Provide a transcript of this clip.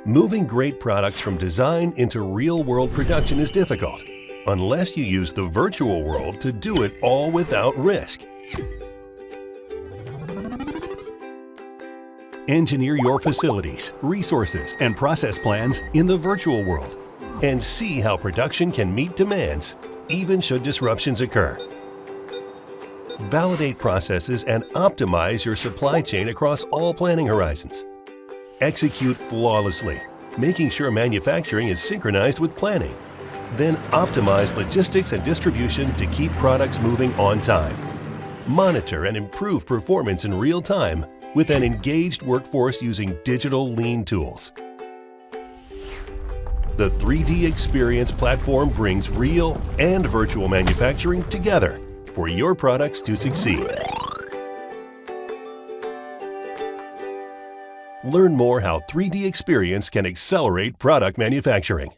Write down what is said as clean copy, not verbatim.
Moving great products from design into real-world production is difficult, unless you use the virtual world to do it all without risk. Engineer your facilities, resources, and process plans in the virtual world and see how production can meet demands, even should disruptions occur. Validate processes and optimize your supply chain across all planning horizons. Execute flawlessly, making sure manufacturing is synchronized with planning. Then optimize logistics and distribution to keep products moving on time. Monitor and improve performance in real time with an engaged workforce using digital lean tools. The 3D Experience platform brings real and virtual manufacturing together for your products to succeed. Learn more how 3D Experience can accelerate product manufacturing.